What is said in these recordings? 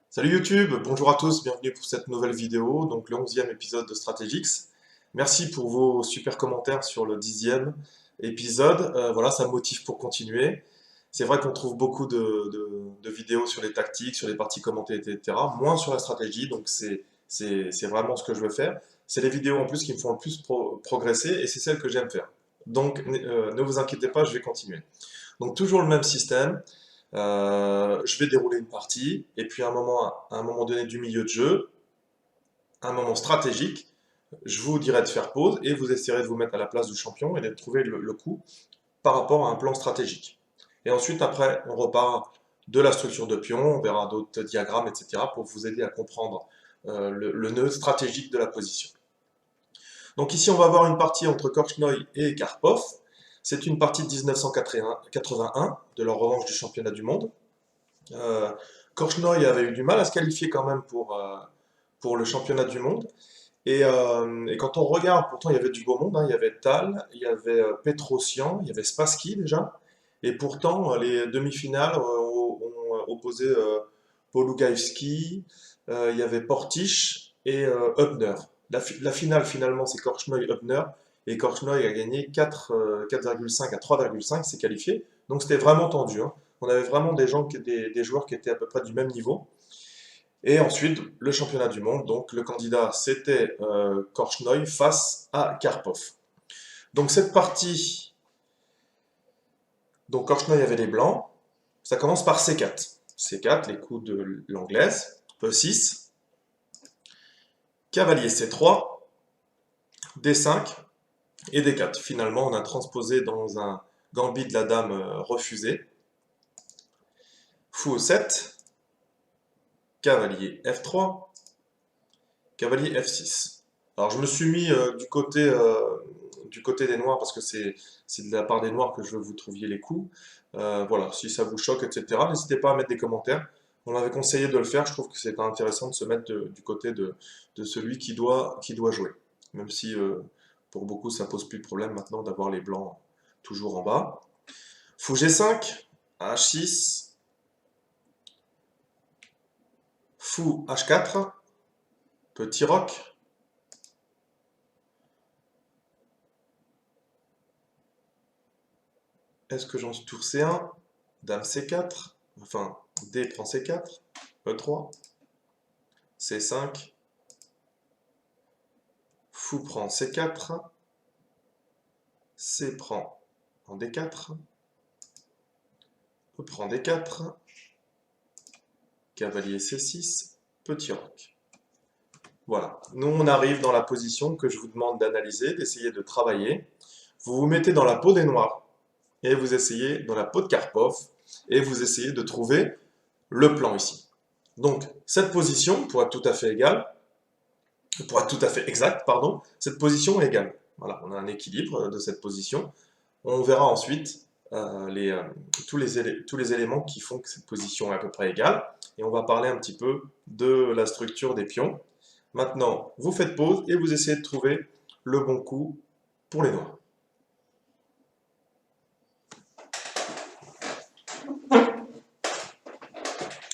Salut YouTube, bonjour à tous, bienvenue pour cette nouvelle vidéo, donc le 11e épisode de Strategix. Merci pour vos super commentaires sur le 10e épisode. Voilà, ça me motive pour continuer. C'est vrai qu'on trouve beaucoup de vidéos sur les tactiques, sur les parties commentées, etc. Moins sur la stratégie, donc c'est vraiment ce que je veux faire. C'est les vidéos en plus qui me font le plus progresser et c'est celles que j'aime faire. Donc ne vous inquiétez pas, je vais continuer. Donc toujours le même système. Je vais dérouler une partie, et puis à un moment donné du milieu de jeu, un moment stratégique, je vous dirai de faire pause et vous essayerez de vous mettre à la place du champion et de trouver le coup par rapport à un plan stratégique. Et ensuite, après, on repart de la structure de pion, on verra d'autres diagrammes, etc. pour vous aider à comprendre le nœud stratégique de la position. Donc ici, on va avoir une partie entre Korchnoi et Karpov. C'est une partie de 1981 de leur revanche du championnat du monde. Korchnoi avait eu du mal à se qualifier quand même pour le championnat du monde. Et quand on regarde, pourtant il y avait du beau monde, hein, il y avait Tal, il y avait Petrosian, il y avait Spassky déjà. Et pourtant, les demi-finales ont opposé Polugaevski, il y avait Portisch et Hubner. La finale, finalement, c'est Korchnoi-Hubner. Et Korchnoi a gagné 4,5 à 3,5, s'est qualifié. Donc c'était vraiment tendu, hein. On avait vraiment des joueurs qui étaient à peu près du même niveau. Et ensuite, le championnat du monde. Donc le candidat, c'était Korchnoi face à Karpov. Donc cette partie, donc Korchnoi avait les blancs. Ça commence par C4. C4, les coups de l'anglaise. E6. Cavalier C3. D5 et D4. Finalement, on a transposé dans un gambit de la dame refusé. Fou E7. Cavalier F3. Cavalier F6. Alors je me suis mis du côté des noirs parce que c'est de la part des noirs que je veux que vous trouviez les coups. Voilà, si ça vous choque, etc. N'hésitez pas à mettre des commentaires. On m'avait conseillé de le faire, je trouve que c'est intéressant de se mettre du côté de celui qui doit jouer. Même si pour beaucoup ça pose plus de problème maintenant d'avoir les blancs toujours en bas. Fou G5, H6, Fou H4, petit roc. Est-ce que j'en suis tour C1? Dame C4, enfin D prend C4, E3, C5, Fou prend C4, C prend en D4, E prend D4, Cavalier C6, petit roc. Voilà, nous on arrive dans la position que je vous demande d'analyser, d'essayer de travailler. Vous vous mettez dans la peau des noirs et vous essayez dans la peau de Karpov et vous essayez de trouver le plan ici. Donc cette position, pour être tout à fait exact, pardon, cette position est égale. Voilà, on a un équilibre de cette position. On verra ensuite tous les éléments qui font que cette position est à peu près égale. Et on va parler un petit peu de la structure des pions. Maintenant, vous faites pause et vous essayez de trouver le bon coup pour les noirs.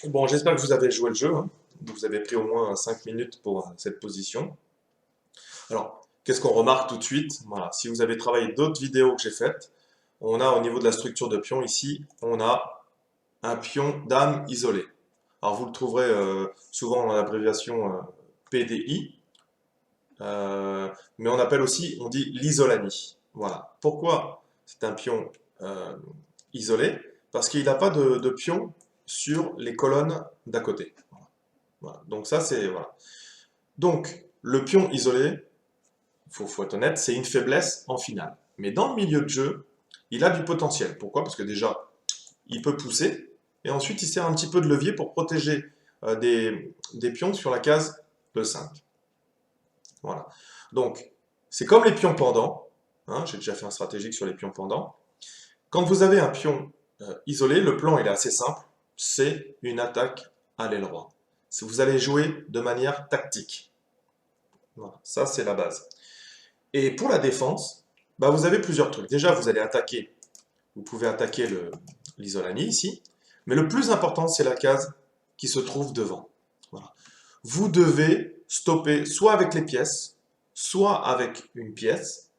Bon, j'espère que vous avez joué le jeu, hein. Vous avez pris au moins 5 minutes pour cette position. Alors, qu'est-ce qu'on remarque tout de suite? Voilà, si vous avez travaillé d'autres vidéos que j'ai faites, on a au niveau de la structure de pion ici, on a un pion dame isolé. Alors vous le trouverez souvent dans l'abréviation PDI, mais on appelle aussi, on dit l'isolani. Voilà. Pourquoi c'est un pion isolé? Parce qu'il n'a pas de pion sur les colonnes d'à côté. Voilà. Donc ça c'est voilà. Donc le pion isolé, faut être honnête, c'est une faiblesse en finale. Mais dans le milieu de jeu, il a du potentiel. Pourquoi? Parce que déjà, il peut pousser, et ensuite il sert un petit peu de levier pour protéger des pions sur la case E5. Voilà. Donc, c'est comme les pions pendants. Hein, j'ai déjà fait un stratégique sur les pions pendants. Quand vous avez un pion isolé, le plan il est assez simple. C'est une attaque à l'aile roi. Vous allez jouer de manière tactique. Voilà, ça c'est la base. Et pour la défense, bah, vous avez plusieurs trucs. Déjà, vous allez attaquer. Vous pouvez attaquer l'isolani ici. Mais le plus important, c'est la case qui se trouve devant. Voilà. Vous devez stopper soit avec les pièces, soit avec une pièce,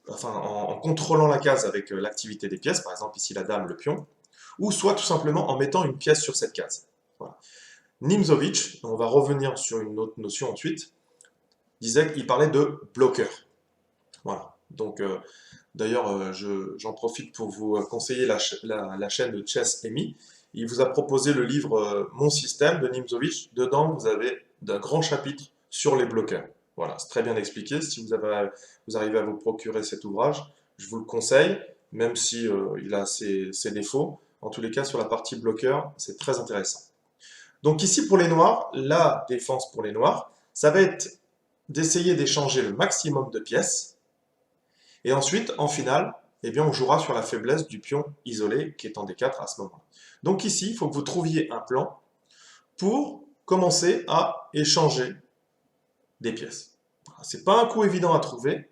enfin en contrôlant la case avec l'activité des pièces, par exemple ici la dame, le pion, ou soit tout simplement en mettant une pièce sur cette case. Voilà. Nimzowitsch, on va revenir sur une autre notion ensuite, il parlait de bloqueur. Voilà. Donc, d'ailleurs, j'en profite pour vous conseiller la chaîne de Chess Amy. Il vous a proposé le livre Mon système de Nimzowitsch. Dedans, vous avez un grand chapitre sur les bloqueurs. Voilà, c'est très bien expliqué. Si vous arrivez à vous procurer cet ouvrage, je vous le conseille, même si il a ses défauts. En tous les cas, sur la partie bloqueur, c'est très intéressant. Donc ici, pour les noirs, la défense pour les noirs, ça va être d'essayer d'échanger le maximum de pièces. Et ensuite, en finale, eh bien, on jouera sur la faiblesse du pion isolé qui est en D4 à ce moment-là. Donc ici, il faut que vous trouviez un plan pour commencer à échanger des pièces. C'est pas un coup évident à trouver.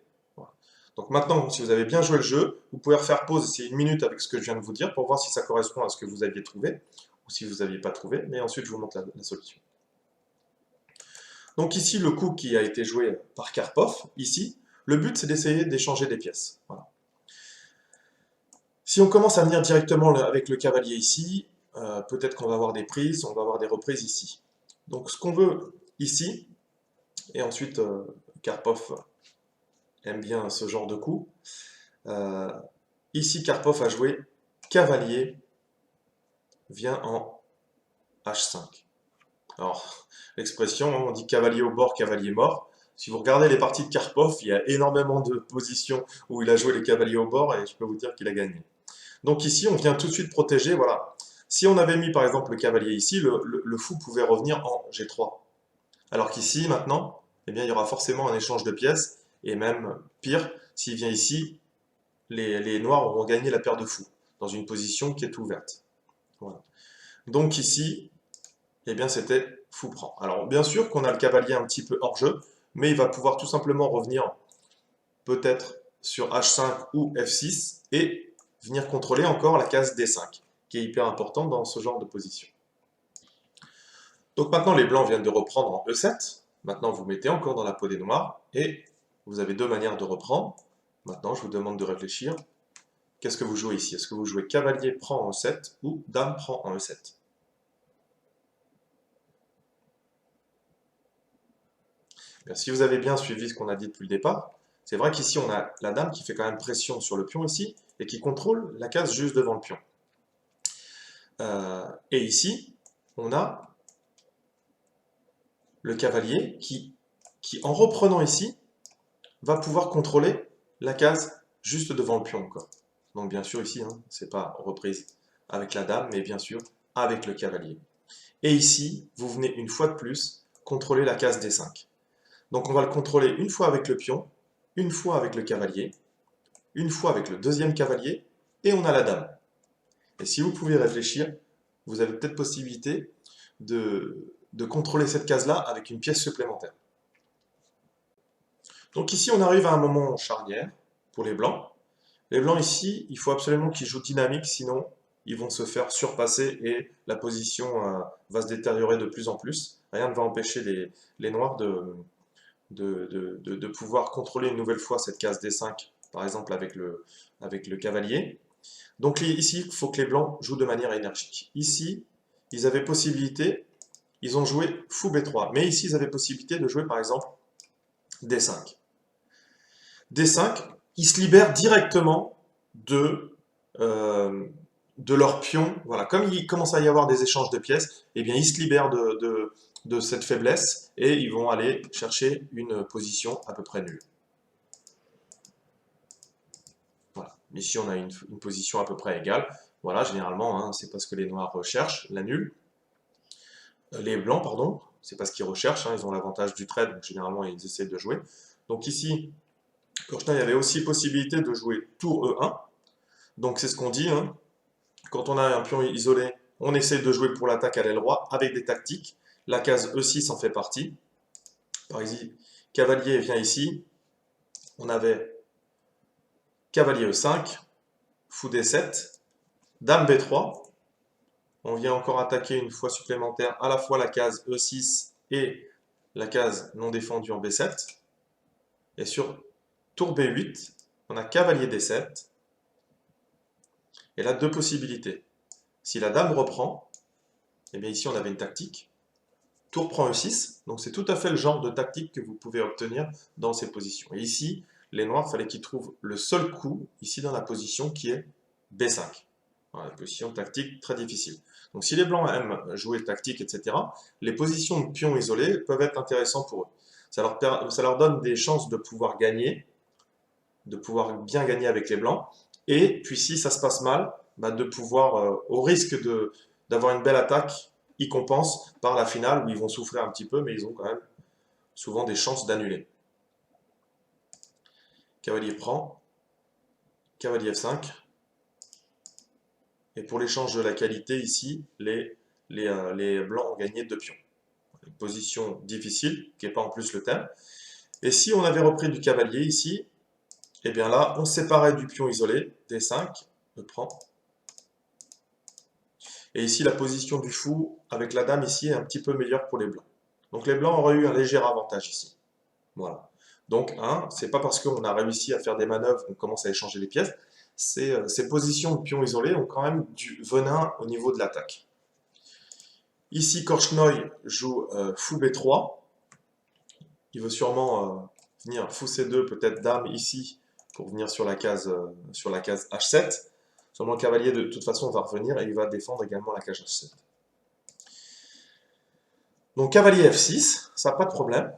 Donc maintenant, si vous avez bien joué le jeu, vous pouvez refaire pause ici 1 minute avec ce que je viens de vous dire pour voir si ça correspond à ce que vous aviez trouvé ou si vous n'aviez pas trouvé, mais ensuite je vous montre la solution. Donc ici, le coup qui a été joué par Karpov, ici, le but c'est d'essayer d'échanger des pièces. Voilà. Si on commence à venir directement avec le cavalier ici, peut-être qu'on va avoir des prises, on va avoir des reprises ici. Donc ce qu'on veut ici, et ensuite Karpov aime bien ce genre de coup, ici Karpov a joué cavalier vient en H5. Alors, l'expression, on dit cavalier au bord, cavalier mort. Si vous regardez les parties de Karpov, il y a énormément de positions où il a joué les cavaliers au bord et je peux vous dire qu'il a gagné. Donc ici, on vient tout de suite protéger, voilà. Si on avait mis par exemple le cavalier ici, le fou pouvait revenir en G3. Alors qu'ici, maintenant, eh bien, il y aura forcément un échange de pièces, et même pire, s'il vient ici, les noirs auront gagné la paire de fous, dans une position qui est ouverte. Voilà. Donc ici, eh bien c'était fou prend. Alors bien sûr qu'on a le cavalier un petit peu hors jeu, mais il va pouvoir tout simplement revenir peut-être sur H5 ou F6 et venir contrôler encore la case D5, qui est hyper importante dans ce genre de position. Donc maintenant les blancs viennent de reprendre en E7, maintenant vous mettez encore dans la peau des noirs, et vous avez deux manières de reprendre. Maintenant je vous demande de réfléchir, qu'est-ce que vous jouez ici? Est-ce que vous jouez cavalier prend en E7 ou dame prend en E7? Bien, si vous avez bien suivi ce qu'on a dit depuis le départ, c'est vrai qu'ici on a la dame qui fait quand même pression sur le pion ici et qui contrôle la case juste devant le pion. Et ici, on a le cavalier qui, en reprenant ici, va pouvoir contrôler la case juste devant le pion encore. Donc bien sûr ici, hein, c'est pas reprise avec la dame, mais bien sûr avec le cavalier. Et ici, vous venez une fois de plus contrôler la case D5. Donc on va le contrôler une fois avec le pion, une fois avec le cavalier, une fois avec le deuxième cavalier, et on a la dame. Et si vous pouvez réfléchir, vous avez peut-être possibilité de contrôler cette case-là avec une pièce supplémentaire. Donc ici, on arrive à un moment charnière pour les blancs. Les blancs ici, il faut absolument qu'ils jouent dynamique, sinon ils vont se faire surpasser et la position va se détériorer de plus en plus. Rien ne va empêcher les noirs de pouvoir contrôler une nouvelle fois cette case D5, par exemple avec le cavalier. Donc ici, il faut que les blancs jouent de manière énergique. Ici, ils avaient possibilité, ils ont joué fou B3, mais ici, ils avaient possibilité de jouer par exemple D5. D5, ils se libèrent directement de leur pion. Voilà, comme il commence à y avoir des échanges de pièces, eh bien, ils se libèrent de cette faiblesse et ils vont aller chercher une position à peu près nulle. Voilà. Ici, on a une position à peu près égale. Voilà, généralement, hein, c'est parce que les noirs recherchent la nulle. Les blancs, pardon, c'est parce qu'ils recherchent, hein, ils ont l'avantage du trade, donc généralement, ils essaient de jouer. Donc ici, Korchnoi, il y avait aussi possibilité de jouer tour E1. Donc c'est ce qu'on dit, hein. Quand on a un pion isolé, on essaie de jouer pour l'attaque à l'aile droite avec des tactiques. La case E6 en fait partie. Par exemple, cavalier vient ici. On avait cavalier E5, fou D7, dame B3. On vient encore attaquer une fois supplémentaire à la fois la case E6 et la case non défendue en B7. Et sur tour B8, on a cavalier D7. Et là, deux possibilités. Si la dame reprend, eh bien ici on avait une tactique. Tour prend E6, donc c'est tout à fait le genre de tactique que vous pouvez obtenir dans ces positions. Et ici, les noirs, il fallait qu'ils trouvent le seul coup, ici dans la position qui est B5. Voilà, une position tactique très difficile. Donc si les blancs aiment jouer tactique, etc., les positions de pions isolés peuvent être intéressantes pour eux. Ça leur donne des chances de pouvoir gagner, de pouvoir bien gagner avec les blancs, et puis si ça se passe mal, bah, de pouvoir, au risque d'avoir une belle attaque, ils compensent par la finale où ils vont souffrir un petit peu, mais ils ont quand même souvent des chances d'annuler. Cavalier prend, cavalier F5, et pour l'échange de la qualité ici, les blancs ont gagné 2 pions. Une position difficile, qui n'est pas en plus le thème. Et si on avait repris du cavalier ici, et bien là, on séparait du pion isolé, D5, le prend. Et ici, la position du fou avec la dame ici est un petit peu meilleure pour les blancs. Donc les blancs auraient eu un léger avantage ici. Voilà. Donc, c'est pas parce qu'on a réussi à faire des manœuvres qu'on commence à échanger les pièces. Ces positions de pions isolés ont quand même du venin au niveau de l'attaque. Ici, Korchnoi joue fou B3. Il veut sûrement venir fou C2, peut-être dame ici, pour venir sur la case H7. Seulement le cavalier, de toute façon, va revenir et il va défendre également la case H7. Donc cavalier F6, ça n'a pas de problème.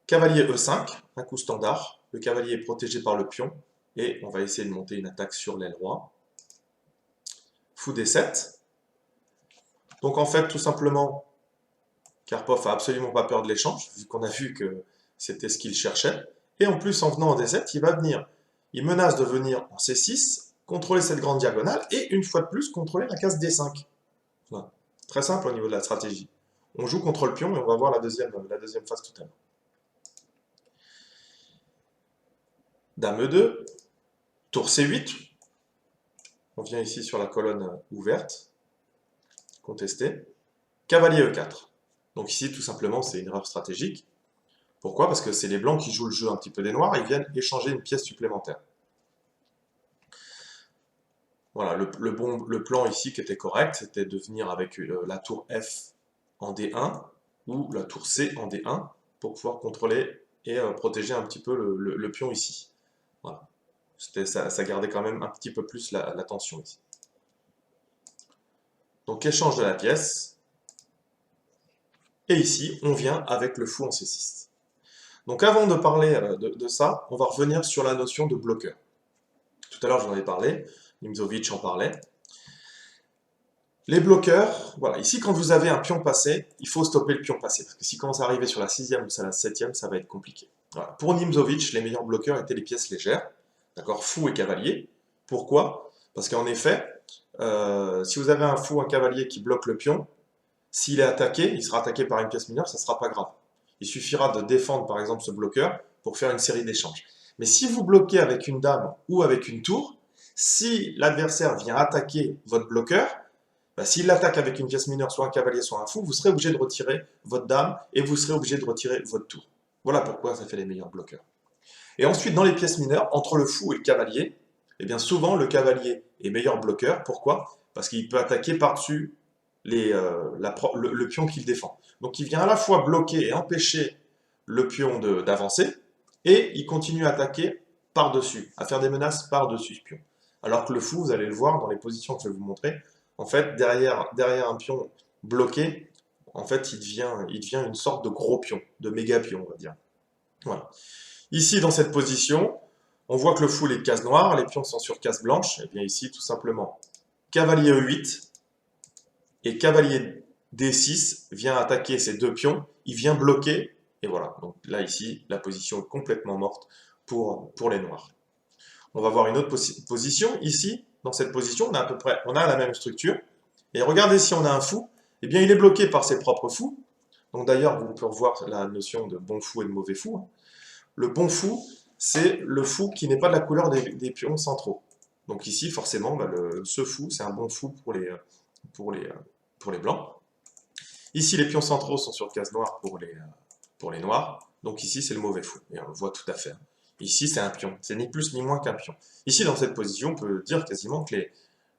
Cavalier E5, un coup standard. Le cavalier est protégé par le pion. Et on va essayer de monter une attaque sur l'aile roi. Fou D7. Donc en fait, tout simplement, Karpov n'a absolument pas peur de l'échange, vu qu'on a vu que c'était ce qu'il cherchait. Et en plus, en venant en D7, il menace de venir en C6, contrôler cette grande diagonale, et une fois de plus, contrôler la case D5. Voilà. Très simple au niveau de la stratégie. On joue contre le pion et on va voir la deuxième phase tout à l'heure. Dame E2, tour C8. On vient ici sur la colonne ouverte, contestée. Cavalier E4. Donc ici, tout simplement, c'est une erreur stratégique. Pourquoi? Parce que c'est les blancs qui jouent le jeu un petit peu des noirs et ils viennent échanger une pièce supplémentaire. Voilà, le plan ici qui était correct, c'était de venir avec la tour F en D1 ou la tour C en D1 pour pouvoir contrôler et protéger un petit peu le pion ici. Voilà. Ça gardait quand même un petit peu plus la tension ici. Donc échange de la pièce. Et ici, on vient avec le fou en C6. Donc avant de parler de ça, on va revenir sur la notion de bloqueur. Tout à l'heure, j'en ai parlé, Nimzowitsch en parlait. Les bloqueurs, voilà, ici quand vous avez un pion passé, il faut stopper le pion passé, parce que s'il commence à arriver sur la 6e ou sur la 7e, ça va être compliqué. Voilà. Pour Nimzowitsch, les meilleurs bloqueurs étaient les pièces légères, d'accord, fou et cavalier. Pourquoi? Parce qu'en effet, si vous avez un fou, un cavalier qui bloque le pion, s'il est attaqué, il sera attaqué par une pièce mineure, ça ne sera pas grave. Il suffira de défendre par exemple ce bloqueur pour faire une série d'échanges. Mais si vous bloquez avec une dame ou avec une tour, si l'adversaire vient attaquer votre bloqueur, bah, s'il l'attaque avec une pièce mineure, soit un cavalier, soit un fou, vous serez obligé de retirer votre dame et vous serez obligé de retirer votre tour. Voilà pourquoi ça fait les meilleurs bloqueurs. Et ensuite, dans les pièces mineures, entre le fou et le cavalier, eh bien souvent le cavalier est meilleur bloqueur. Pourquoi? Parce qu'il peut attaquer par-dessus le pion qu'il défend. Donc il vient à la fois bloquer et empêcher le pion d'avancer, et il continue à attaquer par-dessus, à faire des menaces par-dessus ce pion. Alors que le fou, vous allez le voir dans les positions que je vais vous montrer, en fait, derrière un pion bloqué, en fait, il devient une sorte de gros pion, de méga pion, on va dire. Voilà. Ici, dans cette position, on voit que le fou est case noire, les pions sont sur case blanche, et bien ici, tout simplement, cavalier E8, et cavalier D6 vient attaquer ces deux pions, il vient bloquer, et voilà. Donc là, ici, la position est complètement morte pour les noirs. On va voir une autre position. Ici, dans cette position, on a la même structure. Et regardez, si on a un fou, eh bien, il est bloqué par ses propres fous. Donc d'ailleurs, vous pouvez revoir la notion de bon fou et de mauvais fou. Le bon fou, c'est le fou qui n'est pas de la couleur des pions centraux. Donc ici, forcément, ce fou, c'est un bon fou pour les blancs. Ici, les pions centraux sont sur case noire pour les noirs. Donc ici, c'est le mauvais fou. Et on le voit tout à fait. Ici, c'est un pion. C'est ni plus ni moins qu'un pion. Ici, dans cette position, on peut dire quasiment que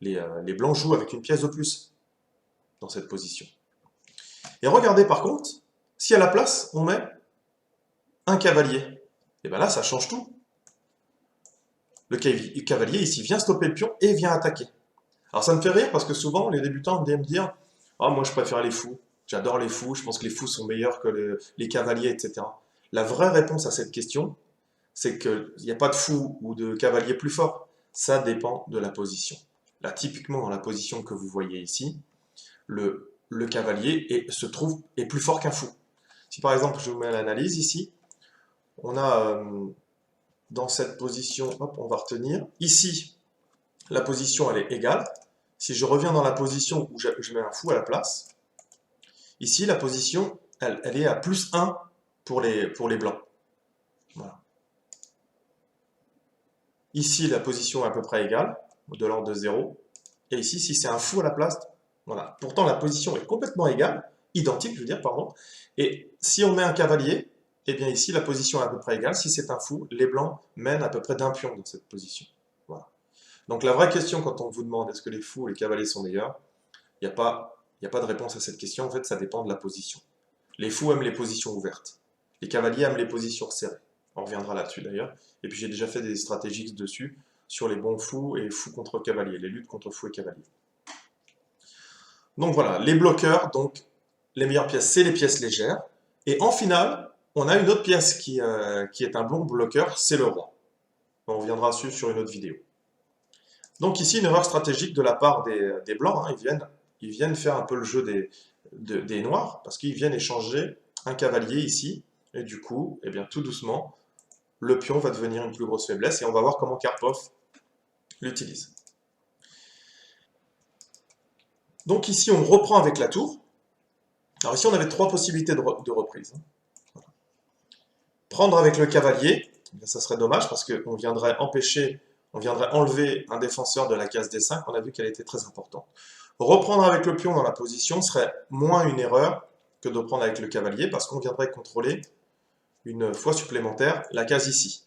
les blancs jouent avec une pièce de plus dans cette position. Et regardez par contre, si à la place, on met un cavalier, et bien là, ça change tout. Le cavalier, ici, vient stopper le pion et vient attaquer. Alors ça me fait rire parce que souvent, les débutants viennent me dire « Ah, moi, je préfère les fous. J'adore les fous. Je pense que les fous sont meilleurs que les cavaliers, etc. » La vraie réponse à cette question, c'est qu'il n'y a pas de fou ou de cavalier plus fort. Ça dépend de la position. Là, typiquement, dans la position que vous voyez ici, le cavalier est plus fort qu'un fou. Si par exemple, je vous mets l'analyse ici, on a dans cette position, hop, on va retenir, ici, la position elle est égale. Si je reviens dans la position où je mets un fou à la place, ici, la position, elle est à plus 1 pour les blancs. Voilà. Ici, la position est à peu près égale, de l'ordre de 0. Et ici, si c'est un fou à la place, voilà. Pourtant, la position est complètement égale, identique, je veux dire, pardon. Et si on met un cavalier, eh bien ici, la position est à peu près égale. Si c'est un fou, les blancs mènent à peu près d'un pion dans cette position. Voilà. Donc la vraie question, quand on vous demande est-ce que les fous ou les cavaliers sont meilleurs, il n'y a pas de réponse à cette question. En fait, ça dépend de la position. Les fous aiment les positions ouvertes. Les cavaliers aiment les positions serrées. On reviendra là-dessus d'ailleurs. Et puis j'ai déjà fait des stratégies dessus sur les bons fous et fous contre cavaliers, les luttes contre fous et cavaliers. Donc voilà, les bloqueurs, donc les meilleures pièces, c'est les pièces légères. Et en finale, on a une autre pièce qui est un bon bloqueur, c'est le roi. On reviendra dessus sur une autre vidéo. Donc ici, une erreur stratégique de la part des blancs, hein, ils viennent faire un peu le jeu des noirs, parce qu'ils viennent échanger un cavalier ici, et du coup, eh bien, tout doucement, le pion va devenir une plus grosse faiblesse, et on va voir comment Karpov l'utilise. Donc ici, on reprend avec la tour. Alors ici, on avait 3 possibilités de reprise. Voilà. Prendre avec le cavalier, ça serait dommage parce qu'on viendrait enlever un défenseur de la case D5, on a vu qu'elle était très importante. Reprendre avec le pion dans la position serait moins une erreur que de prendre avec le cavalier parce qu'on viendrait contrôler une fois supplémentaire la case ici.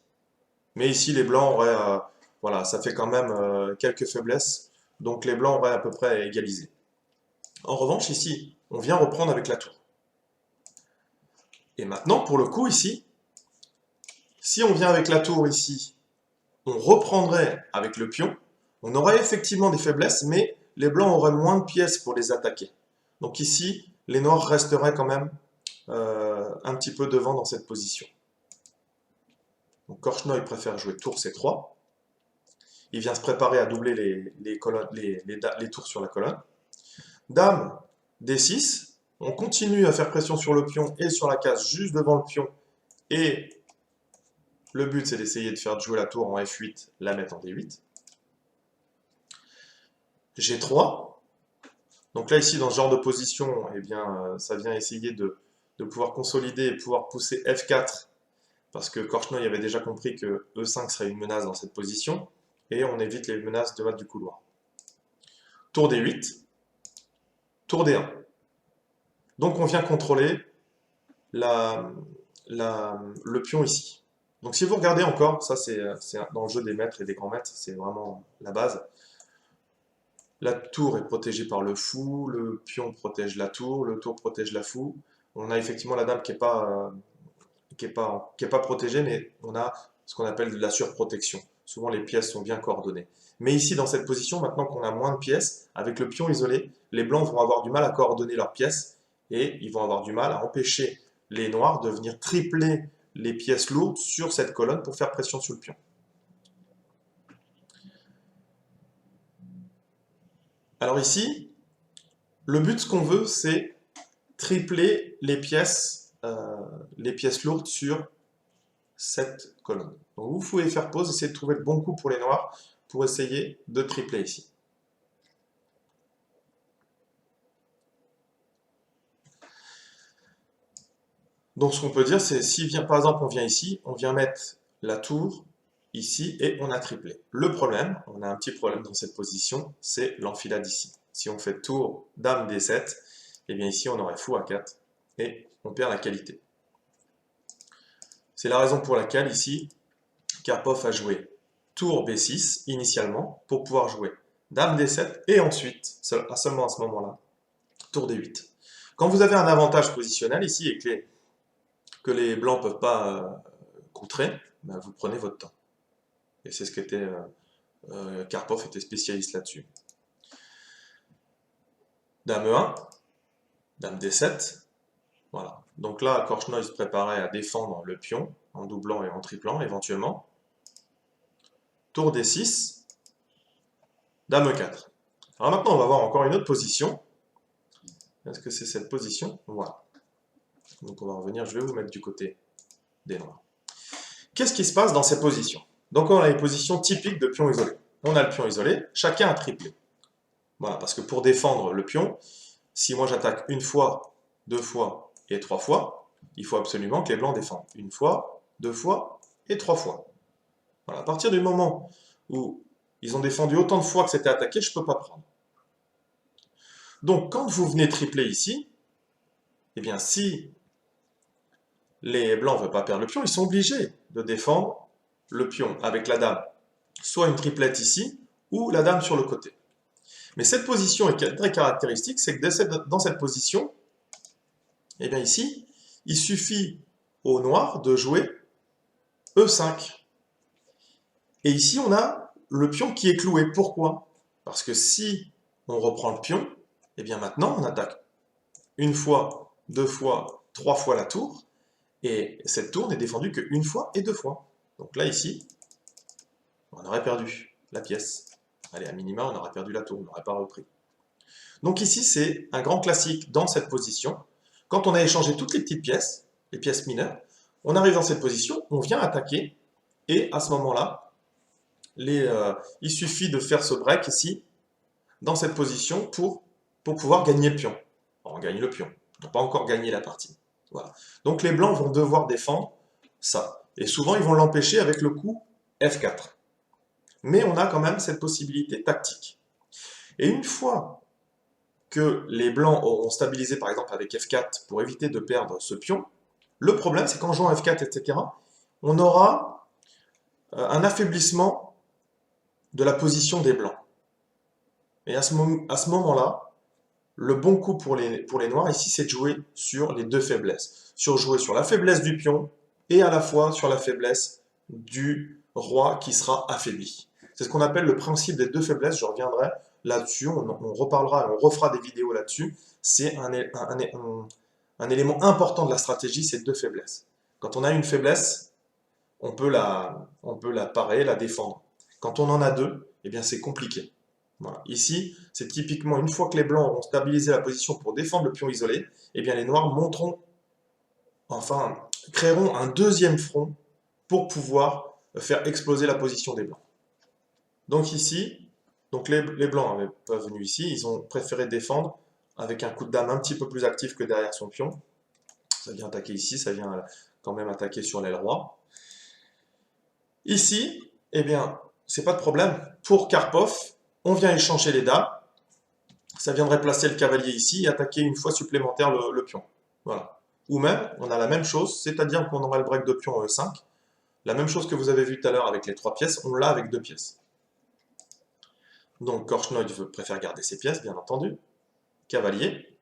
Mais ici, les blancs auraient, voilà, ça fait quand même quelques faiblesses, donc les blancs auraient à peu près égalisé. En revanche, ici, on vient reprendre avec la tour. Et maintenant, pour le coup, ici, si on vient avec la tour ici, on reprendrait avec le pion, on aurait effectivement des faiblesses, mais les blancs auraient moins de pièces pour les attaquer. Donc ici, les noirs resteraient quand même un petit peu devant dans cette position. Donc Korchnoi préfère jouer tour C3. Il vient se préparer à doubler les tours sur la colonne. Dame D6, on continue à faire pression sur le pion et sur la case juste devant le pion. Et le but, c'est d'essayer de faire jouer la tour en F8, la mettre en D8. G3. Donc là, ici, dans ce genre de position, eh bien, ça vient essayer de pouvoir consolider et pouvoir pousser F4, parce que Korchnoi avait déjà compris que E5 serait une menace dans cette position, et on évite les menaces de mat du couloir. Tour D8. Tour D1. Donc on vient contrôler le pion ici. Donc si vous regardez encore, ça c'est dans le jeu des maîtres et des grands maîtres, c'est vraiment la base. La tour est protégée par le fou, le pion protège la tour, le tour protège la fou. On a effectivement la dame qui n'est pas protégée, mais on a ce qu'on appelle de la surprotection. Souvent les pièces sont bien coordonnées. Mais ici, dans cette position, maintenant qu'on a moins de pièces, avec le pion isolé, les blancs vont avoir du mal à coordonner leurs pièces et ils vont avoir du mal à empêcher les noirs de venir tripler les pièces lourdes sur cette colonne pour faire pression sur le pion. Alors ici, le but, ce qu'on veut, c'est tripler les pièces lourdes sur cette colonne. Donc vous pouvez faire pause, essayer de trouver le bon coup pour les noirs pour essayer de tripler ici. Donc ce qu'on peut dire, c'est si par exemple on vient ici, on vient mettre la tour ici et on a triplé. Le problème, on a un petit problème dans cette position, c'est l'enfilade ici. Si on fait tour, dame D7, et bien ici on aurait fou A4 et on perd la qualité. C'est la raison pour laquelle ici Karpov a joué tour B6 initialement pour pouvoir jouer Dame D7 et ensuite, seulement à ce moment-là, tour D8. Quand vous avez un avantage positionnel ici et que les blancs ne peuvent pas contrer, ben vous prenez votre temps. Et c'est ce qu'était Karpov était spécialiste là-dessus. Dame E1, Dame D7, voilà. Donc là, Korchnoi se préparait à défendre le pion en doublant et en triplant éventuellement. Tour D6, Dame E4. Alors maintenant, on va voir encore une autre position. Est-ce que c'est cette position? Voilà. Donc on va revenir, je vais vous mettre du côté des noirs. Qu'est-ce qui se passe dans ces positions? Donc on a les positions typiques de pion isolé. On a le pion isolé, chacun a triplé. Voilà, parce que pour défendre le pion, si moi j'attaque une fois, deux fois et trois fois, il faut absolument que les blancs défendent une fois, deux fois et trois fois. Voilà, à partir du moment où ils ont défendu autant de fois que c'était attaqué, je ne peux pas prendre. Donc quand vous venez tripler ici, eh bien si les blancs ne veulent pas perdre le pion, ils sont obligés de défendre le pion avec la dame, soit une triplette ici, ou la dame sur le côté. Mais cette position est très caractéristique, c'est que dans cette position, eh bien ici, il suffit au noir de jouer E5. Et ici, on a le pion qui est cloué. Pourquoi? Parce que si on reprend le pion, eh bien maintenant, on attaque une fois, deux fois, trois fois la tour, et cette tour n'est défendue qu'une fois et deux fois. Donc là, ici, on aurait perdu la pièce. Allez, à minima, on aurait perdu la tour, on n'aurait pas repris. Donc ici, c'est un grand classique dans cette position. Quand on a échangé toutes les petites pièces, les pièces mineures, on arrive dans cette position, on vient attaquer, et à ce moment-là, il suffit de faire ce break ici, dans cette position, pour pouvoir gagner le pion. On gagne le pion, on n'a pas encore gagné la partie. Voilà. Donc les blancs vont devoir défendre ça. Et souvent, ils vont l'empêcher avec le coup F4. Mais on a quand même cette possibilité tactique. Et une fois que les blancs auront stabilisé par exemple avec F4 pour éviter de perdre ce pion, le problème c'est qu'en jouant F4, etc., on aura un affaiblissement de la position des blancs. Et à ce moment-là, le bon coup pour les noirs ici, c'est de jouer sur les deux faiblesses. Jouer sur la faiblesse du pion et à la fois sur la faiblesse du roi qui sera affaibli. C'est ce qu'on appelle le principe des deux faiblesses, je reviendrai là-dessus, on reparlera, on refera des vidéos là-dessus. C'est un élément important de la stratégie, c'est deux faiblesses. Quand on a une faiblesse, on peut la parer, la défendre. Quand on en a deux, eh bien c'est compliqué. Voilà. Ici, c'est typiquement une fois que les blancs auront stabilisé la position pour défendre le pion isolé, eh bien les noirs créeront un deuxième front pour pouvoir faire exploser la position des blancs. Donc ici, les blancs n'avaient pas venu ici, ils ont préféré défendre avec un coup de dame un petit peu plus actif que derrière son pion. Ça vient attaquer ici, ça vient quand même attaquer sur l'aile roi. Ici, eh bien, c'est pas de problème. Pour Karpov, on vient échanger les dames. Ça viendrait placer le cavalier ici et attaquer une fois supplémentaire le pion. Voilà. Ou même, on a la même chose, c'est-à-dire qu'on aurait le break de pion E5. La même chose que vous avez vu tout à l'heure avec les trois pièces, on l'a avec deux pièces. Donc Korchnoi préfère garder ses pièces, bien entendu. Cavalier.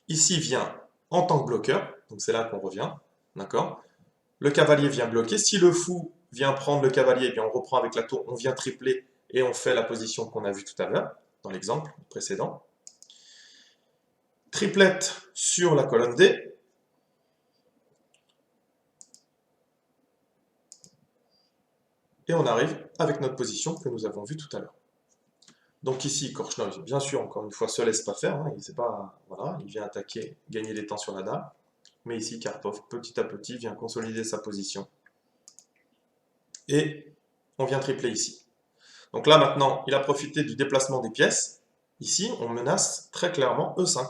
Ici vient en tant que bloqueur, donc c'est là qu'on revient. D'accord? Le cavalier vient bloquer. Si le fou vient prendre le cavalier, eh bien on reprend avec la tour, on vient tripler et on fait la position qu'on a vue tout à l'heure, dans l'exemple précédent. Triplette sur la colonne D. Et on arrive avec notre position que nous avons vue tout à l'heure. Donc ici, Korchnoi, bien sûr, encore une fois, se laisse pas faire. Hein, il vient attaquer, gagner des temps sur la dame. Mais ici, Karpov, petit à petit, vient consolider sa position. Et on vient tripler ici. Donc là, maintenant, il a profité du déplacement des pièces. Ici, on menace très clairement E5.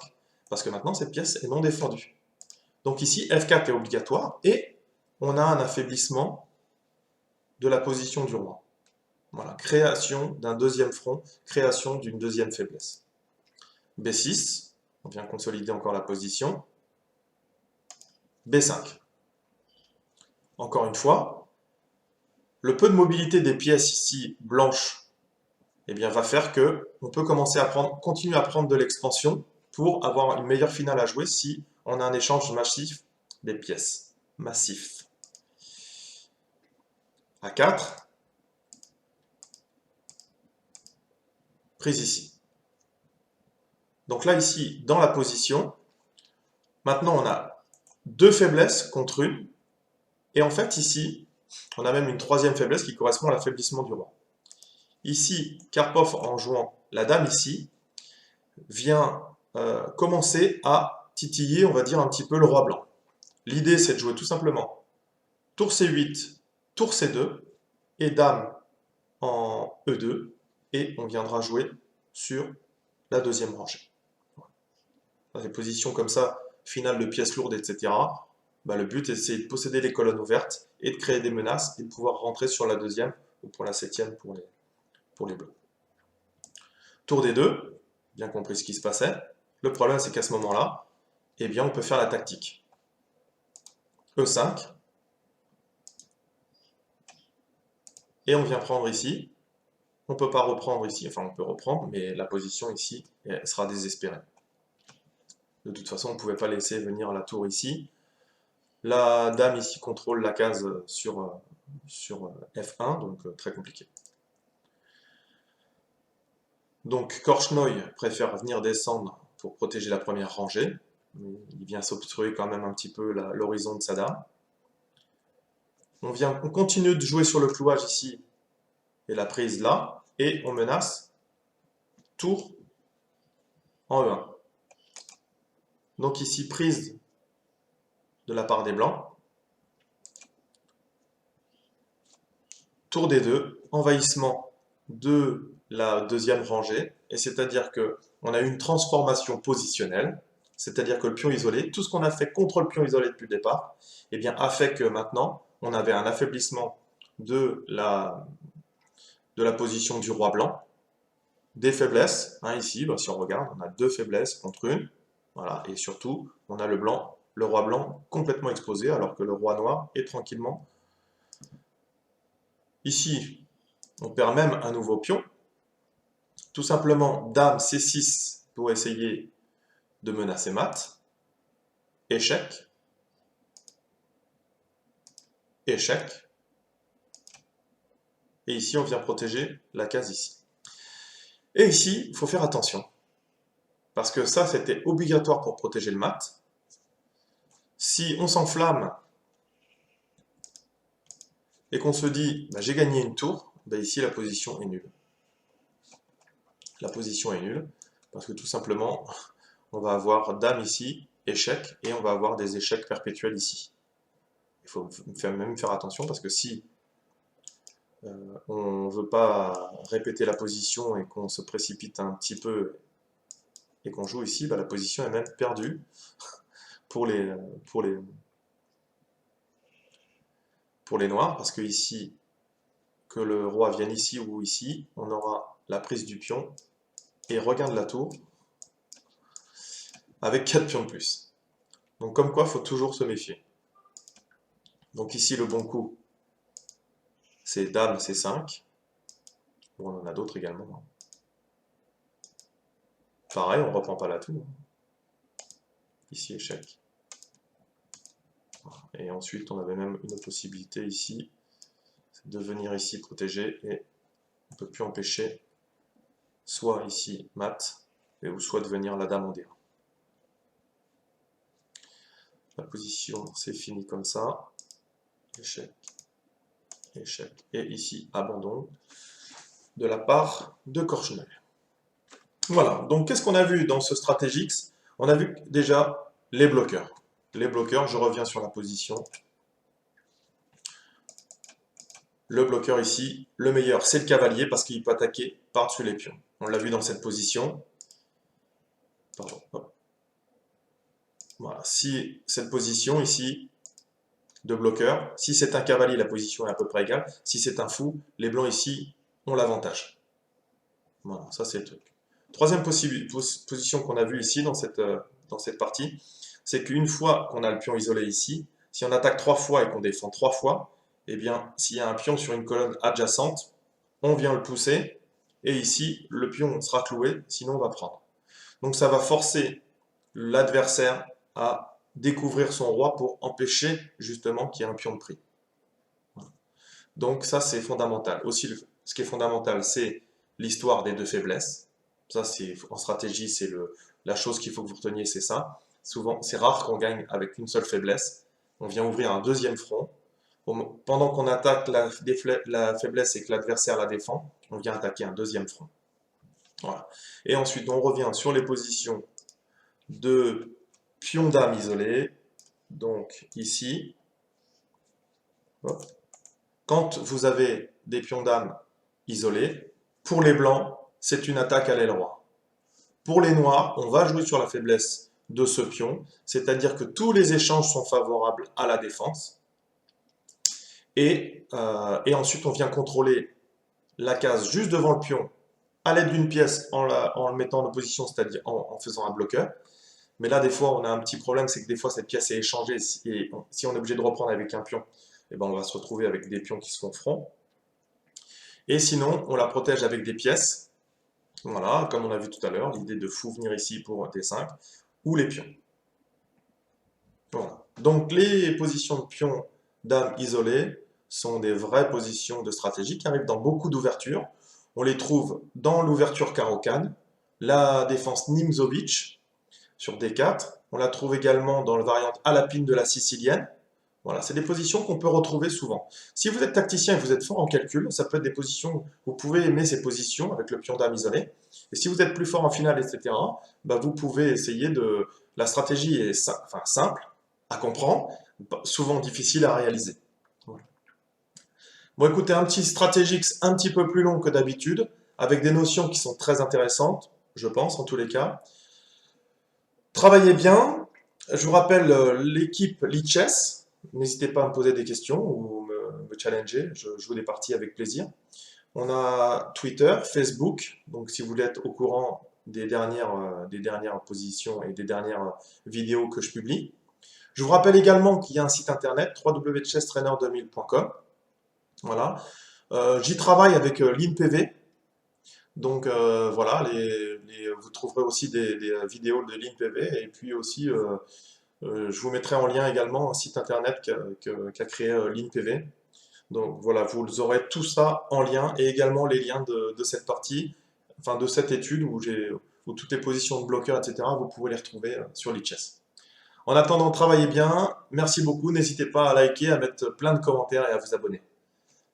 Parce que maintenant, cette pièce est non défendue. Donc ici, F4 est obligatoire. Et on a un affaiblissement de la position du roi. Voilà, création d'un deuxième front, création d'une deuxième faiblesse. B6, On vient consolider encore la position. B5. Encore une fois, le peu de mobilité des pièces ici blanches, eh bien, va faire que on peut commencer à continuer à prendre de l'expansion pour avoir une meilleure finale à jouer si on a un échange massif des pièces. Massif. A4. Prise ici. Donc là, ici, dans la position, maintenant on a deux faiblesses contre une. Et en fait, ici, on a même une troisième faiblesse qui correspond à l'affaiblissement du roi. Ici, Karpov, en jouant la dame ici, vient commencer à titiller, on va dire, un petit peu le roi blanc. L'idée, c'est de jouer tout simplement tour C8, tour C2, et dame en E2, et on viendra jouer sur la deuxième rangée. Dans des positions comme ça, finale de pièces lourdes, etc., bah, le but, c'est de posséder les colonnes ouvertes et de créer des menaces et de pouvoir rentrer sur la deuxième ou pour la septième pour les bleus. Tour des deux, bien compris ce qui se passait. Le problème, c'est qu'à ce moment-là, eh bien, on peut faire la tactique. E5. Et on vient prendre ici. On ne peut pas reprendre ici, enfin on peut reprendre, mais la position ici elle sera désespérée. De toute façon, on ne pouvait pas laisser venir la tour ici. La dame ici contrôle la case sur F1, donc très compliqué. Donc Korchnoi préfère venir descendre pour protéger la première rangée. Il vient s'obstruer quand même un petit peu l'horizon de sa dame. On continue de jouer sur le clouage ici et la prise là, et on menace tour en E1. Donc ici, prise de la part des blancs. Tour des deux, envahissement de la deuxième rangée, et c'est-à-dire qu'on a une transformation positionnelle, c'est-à-dire que le pion isolé, tout ce qu'on a fait contre le pion isolé depuis le départ, eh bien, a fait que maintenant, on avait un affaiblissement de la position du roi blanc, des faiblesses, hein, ici, bah, si on regarde, on a deux faiblesses contre une, voilà, et surtout, on a le roi blanc complètement exposé, alors que le roi noir est tranquillement. Ici, on perd même un nouveau pion, tout simplement dame C6 pour essayer de menacer mat, échec, échec, et ici on vient protéger la case ici. Et ici, il faut faire attention, parce que ça c'était obligatoire pour protéger le mat. Si on s'enflamme et qu'on se dit bah, j'ai gagné une tour, bah, ici la position est nulle. La position est nulle, parce que tout simplement, on va avoir dame ici, échec, et on va avoir des échecs perpétuels ici. Il faut même faire attention, parce que si on ne veut pas répéter la position et qu'on se précipite un petit peu et qu'on joue ici, bah, la position est même perdue pour les noirs, parce que ici, que le roi vienne ici ou ici, on aura la prise du pion et regain de la tour avec 4 pions de plus. Donc comme quoi, il faut toujours se méfier. Donc ici, le bon coup, c'est dame C5. Bon, on en a d'autres également. Pareil, on ne reprend pas la tour. Ici, échec. Et ensuite, on avait même une autre possibilité ici, c'est de venir ici protéger et on ne peut plus empêcher soit ici mat, ou soit de venir la dame en D1. La position, c'est fini comme ça. Échec, échec. Et ici, abandon de la part de Korchnoi. Voilà, donc qu'est-ce qu'on a vu dans ce Stratégix? On a vu déjà les bloqueurs. Les bloqueurs, je reviens sur la position. Le bloqueur ici, le meilleur, c'est le cavalier parce qu'il peut attaquer par-dessus les pions. On l'a vu dans cette position. Pardon. Voilà, si cette position ici de bloqueur, si c'est un cavalier, la position est à peu près égale. Si c'est un fou, les blancs ici ont l'avantage. Voilà, ça c'est le truc. Troisième position qu'on a vue ici dans cette partie, c'est qu'une fois qu'on a le pion isolé ici, si on attaque 3 fois et qu'on défend 3 fois, eh bien, s'il y a un pion sur une colonne adjacente, on vient le pousser, et ici, le pion sera cloué, sinon on va prendre. Donc ça va forcer l'adversaire à découvrir son roi pour empêcher justement qu'il y ait un pion de pris. Voilà. Donc ça, c'est fondamental. Aussi, ce qui est fondamental, c'est l'histoire des deux faiblesses. Ça, en stratégie, c'est la chose qu'il faut que vous reteniez, c'est ça. Souvent, c'est rare qu'on gagne avec une seule faiblesse. On vient ouvrir un deuxième front. Pendant qu'on attaque la faiblesse et que l'adversaire la défend, on vient attaquer un deuxième front. Voilà. Et ensuite, on revient sur les positions de pion dame isolé. Donc ici, hop. Quand vous avez des pions dame isolés, pour les blancs, c'est une attaque à l'aile roi. Pour les noirs, on va jouer sur la faiblesse de ce pion, c'est-à-dire que tous les échanges sont favorables à la défense. Et ensuite, on vient contrôler la case juste devant le pion à l'aide d'une pièce en le mettant en opposition, c'est-à-dire en faisant un bloqueur. Mais là, des fois, on a un petit problème, c'est que des fois, cette pièce est échangée. Et si on est obligé de reprendre avec un pion, eh ben, on va se retrouver avec des pions qui se font front. Et sinon, on la protège avec des pièces. Voilà, comme on a vu tout à l'heure, l'idée de fou venir ici pour T5, ou les pions. Voilà. Donc, les positions de pion dame isolées sont des vraies positions de stratégie qui arrivent dans beaucoup d'ouvertures. On les trouve dans l'ouverture Caro-Kann, la défense Nimzowitsch sur D4. On la trouve également dans la variante Alapine de la Sicilienne. Voilà, c'est des positions qu'on peut retrouver souvent. Si vous êtes tacticien et que vous êtes fort en calcul, ça peut être des positions, vous pouvez aimer ces positions avec le pion dame isolé. Et si vous êtes plus fort en finale, etc., bah vous pouvez essayer de... La stratégie est simple à comprendre, souvent difficile à réaliser. Voilà. Bon, écoutez, un petit Stratégix un petit peu plus long que d'habitude, avec des notions qui sont très intéressantes, je pense, en tous les cas. Travaillez bien. Je vous rappelle l'équipe Lichess. N'hésitez pas à me poser des questions ou me challenger. Je joue des parties avec plaisir. On a Twitter, Facebook. Donc, si vous voulez être au courant des dernières positions et des dernières vidéos que je publie. Je vous rappelle également qu'il y a un site internet, www.chesstrainer2000.com. Voilà. J'y travaille avec l'INPV. Donc voilà, vous trouverez aussi des vidéos de l'INPV. Et puis aussi, je vous mettrai en lien également un site internet qu'a créé l'INPV. Donc voilà, vous aurez tout ça en lien et également les liens de cette partie, enfin de cette étude où toutes les positions de bloqueurs, etc., vous pouvez les retrouver sur Lichess. En attendant, travaillez bien. Merci beaucoup. N'hésitez pas à liker, à mettre plein de commentaires et à vous abonner.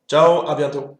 Ciao, à bientôt.